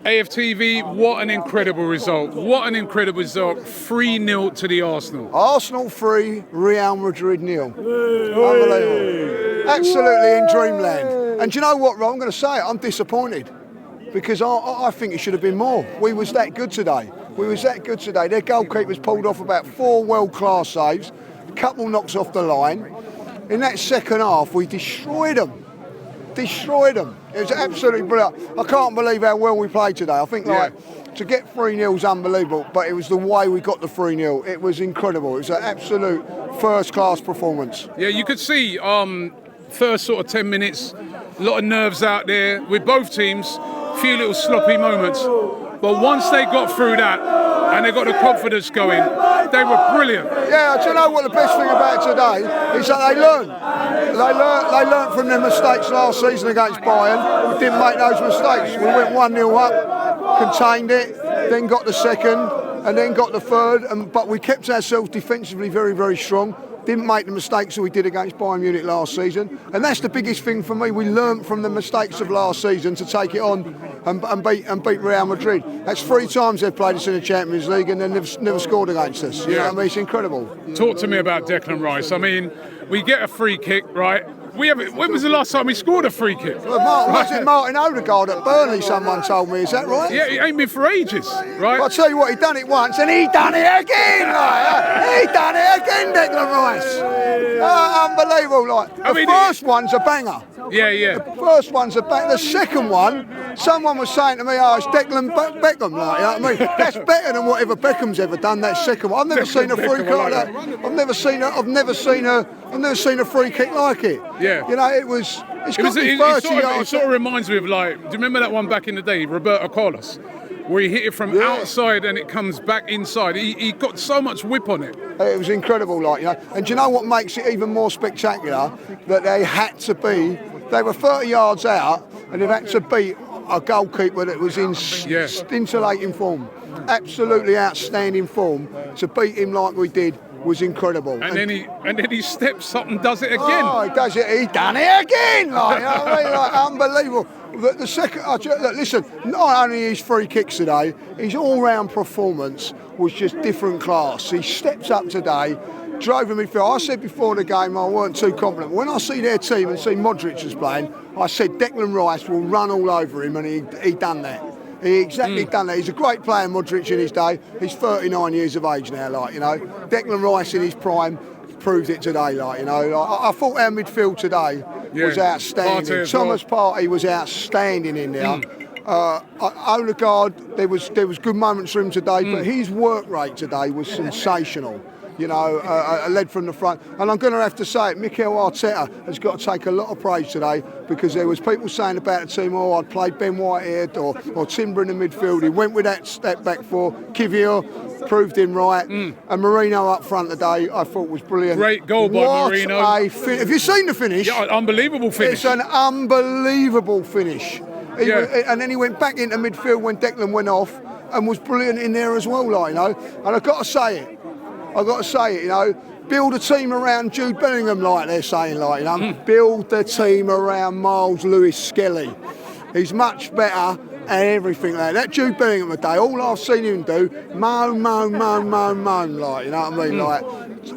AFTV, what an incredible result. What an incredible result. 3-0 to the Arsenal. Arsenal 3, Real Madrid 0. Unbelievable. Absolutely in dreamland. And do you know what, Ron? I'm going to say it. I'm disappointed. Because I think it should have been more. We was that good today. Their goalkeepers pulled off about 4 world-class saves. A couple knocks off the line. In that second half, we destroyed them. It was absolutely brilliant. I can't believe how well we played today. I think to get 3-0 is unbelievable, but it was the way we got the 3-0. It was incredible. It was an absolute first-class performance. Yeah, you could see first sort of 10 minutes, a lot of nerves out there with both teams, a few little sloppy moments. But once they got through that and they got the confidence going, they were brilliant. Yeah, do you know what the best thing about today is that they learn. They learned from their mistakes last season against Bayern. We didn't make those mistakes. We went 1-0 up, contained it, then got the second, and then got the third. But we kept ourselves defensively very, very strong. Didn't make the mistakes that we did against Bayern Munich last season. And that's the biggest thing for me. We learnt from the mistakes of last season to take it on and beat Real Madrid. That's 3 times they've played us in the Champions League and they've never scored against us. You know what I mean? It's incredible. Talk to me about Declan Rice. I mean, we get a free kick, right? When was the last time we scored a free kick? Well, Martin Odegaard at Burnley, someone told me, is that right? Yeah, he ain't been for ages, right? I'll tell you what, he done it once and he done it again! He done it again, Declan Rice! Unbelievable, The first one's a banger. Yeah. The first one's a banger. The second one, someone was saying to me, it's Declan Beckham, you know what I mean? That's better than whatever Beckham's ever done, that second one. I've never seen a free kick like that. I've never seen a free kick like it. Yeah. You know, it's got to be 30 yards. It sort of reminds me of, do you remember that one back in the day, Roberto Carlos, where he hit it from outside and it comes back inside? He got so much whip on it. It was incredible, And do you know what makes it even more spectacular? That they were 30 yards out and they've had to beat a goalkeeper that was in scintillating form. Absolutely outstanding form. To beat him like we did was incredible. And then he steps up and does it again. Oh, he does it. He done it again. You know what I mean? Unbelievable. The second, listen, not only his free kicks today, his all-round performance was just different class. He steps up today, drove in midfield. I said before the game I weren't too confident. When I see their team and see Modric was playing, I said Declan Rice will run all over him, and he done that. He exactly done that. He's a great player, Modric, in his day. He's 39 years of age now, Declan Rice in his prime proved it today, I thought our midfield today was outstanding. Thomas Partey was outstanding in there. Odegaard, there was good moments for him today, but his work rate today was sensational. Led from the front. And I'm going to have to say it, Mikel Arteta has got to take a lot of praise today, because there was people saying about the team, I'd played Ben Whitehead or Timber in the midfield. He went with that back four. Kivior proved him right. And Marino up front today, I thought was brilliant. Great goal by Marino. Have you seen the finish? Yeah, unbelievable finish. It's an unbelievable finish. And then he went back into midfield when Declan went off and was brilliant in there as well, And I've got to say it, build a team around Jude Bellingham, like they're saying, Build the team around Miles Lewis-Skelly. He's much better and everything like that. Jude Bellingham today, all I've seen him do, moan,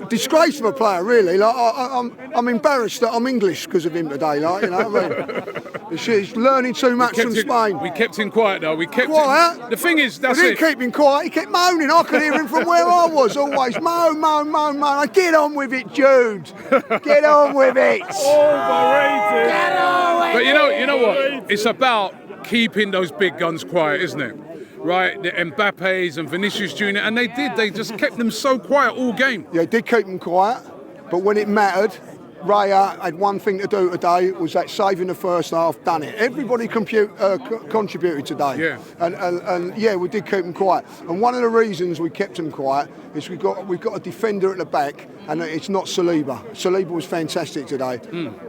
disgrace of a player, really. I'm embarrassed that I'm English because of him today, He's learning too much from Spain. We kept him quiet, though. Quiet? The thing is, that's it. We didn't keep him quiet. He kept moaning. I could hear him from where I was, always. Moan. Get on with it, Jude. Get on with it. Overrated. Get on with it. But you know what? It's about keeping those big guns quiet, isn't it? Right, the Mbappe's and Vinicius Jr., and they did. They just kept them so quiet all game. Yeah, they did keep them quiet, but when it mattered, Raya had one thing to do today, was that save in the first half, done it. Everybody contributed today. Yeah. And we did keep them quiet. And one of the reasons we kept them quiet is we've got a defender at the back, and it's not Saliba. Saliba was fantastic today.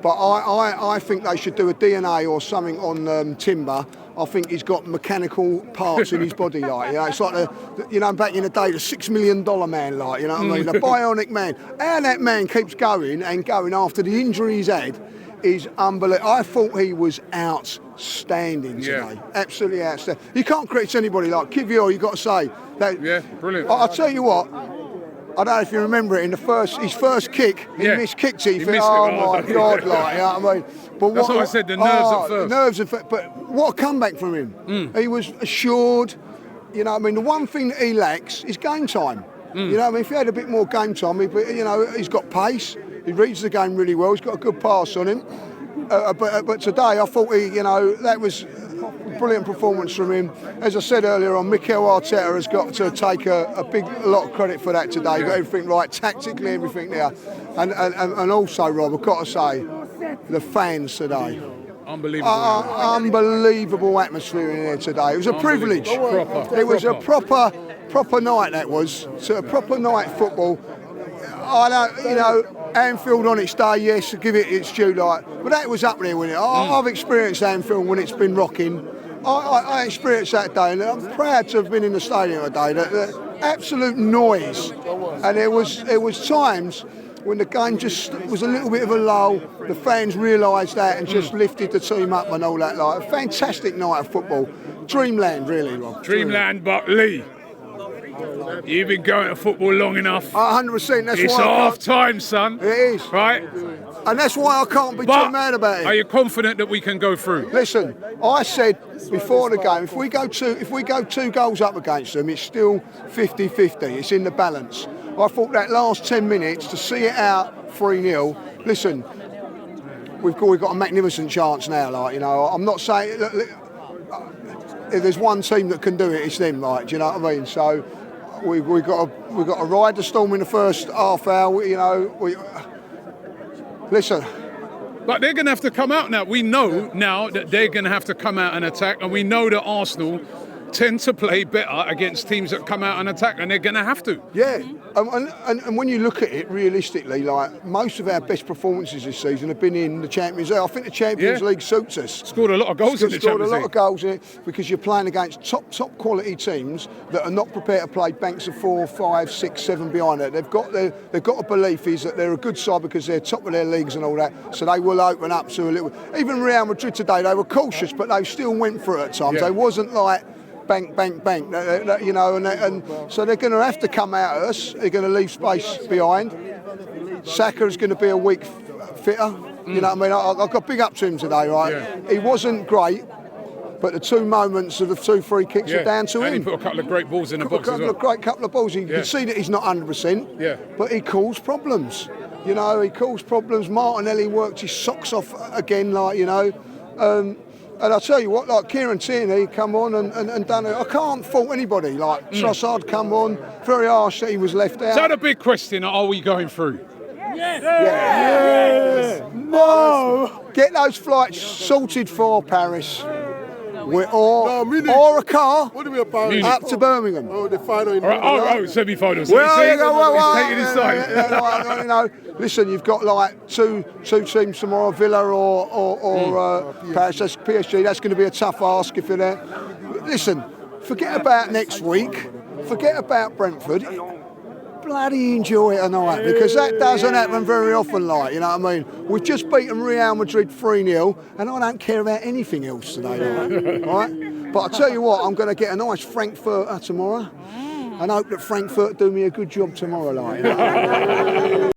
But I think they should do a DNA or something on Timber. I think he's got mechanical parts in his body, it's like back in the day, the $6 million man, the bionic man. And that man keeps going and going after the injury he's had. is unbelievable. I thought he was outstanding today. Absolutely outstanding. You can't critique anybody like Kivior, you've got to say. That, Yeah, brilliant. I'll tell you what, I don't know if you remember it, in his first kick, he miskicked it. He You missed think, it. oh my God, like, you know what I mean? But That's what I said, the nerves at first. Nerves, but what a comeback from him. He was assured, you know what I mean? The one thing that he lacks is game time. You know what I mean? If he had a bit more game time, he's got pace, he reads the game really well, he's got a good pass on him. But today I thought that was a brilliant performance from him. As I said earlier on, Mikel Arteta has got to take a lot of credit for that today. He got everything right, tactically, everything there. And also, Rob, I've got to say, the fans today. Unbelievable. Unbelievable atmosphere in here today. It was a privilege. It was a proper night, that was. So a proper night football. I don't, Anfield on its day, yes, give it its due, but that was up there with it. I've experienced Anfield when it's been rocking. I experienced that day, and I'm proud to have been in the stadium today. The absolute noise, and there was times when the game just was a little bit of a lull. The fans realised that and just lifted the team up and all that. A fantastic night of football, dreamland, really, Rob. Dreamland, but Lee, you've been going to football long enough. 100%. That's it's why half time, son. It is, right? And that's why I can't be too mad about it. Are you confident that we can go through? Listen, I said before the game, if we go 2 goals up against them, it's still 50-50. It's in the balance. I thought that last 10 minutes to see it out 3-0. Listen, we've got a magnificent chance now. I'm not saying if there's one team that can do it, it's them. Do you know what I mean? So we've got to ride the storm in the first half hour. Listen. But they're going to have to come out now. We know now that they're going to have to come out and attack, and we know that Arsenal tend to play better against teams that come out and attack, and they're going to have to. Yeah, and when you look at it realistically, most of our best performances this season have been in the Champions League. I think the Champions League suits us. Scored a lot of goals in the Champions League. Scored a lot of goals in it because you're playing against top quality teams that are not prepared to play banks of 4, 5, 6, 7 behind it. They've got a belief is that they're a good side because they're top of their leagues and all that. So they will open up to a little. Even Real Madrid today, they were cautious, but they still went for it at times. They wasn't like bank, and so they're going to have to come out at us. They're going to leave space behind. Saka's going to be a week fitter. You know what I mean? I got big up to him today, right? Yeah. He wasn't great, but the 2 moments of the 2 free kicks are down to him. And he put a couple of great balls in the box as well. A couple of balls. You can see that he's not 100%, but he caused problems. He caused problems. Martinelli worked his socks off again, and I'll tell you what, Kieran Tierney come on and done it. I can't fault anybody. Trossard come on, very harsh that he was left out. Is that a big question? Are we going through? Yes. No. Get those flights sorted for Paris. Or a car up to Birmingham. The final. Semi-finals. Well, he's taking his time. Listen, you've got two teams tomorrow, Villa or Paris. That's PSG. That's going to be a tough ask if you're there. Listen, forget about next week. Forget about Brentford. Bloody enjoy it tonight because that doesn't happen very often. You know what I mean? We've just beaten Real Madrid 3-0, and I don't care about anything else today. Right? But I tell you what, I'm going to get a nice Frankfurter tomorrow, and hope that Frankfurt do me a good job tomorrow.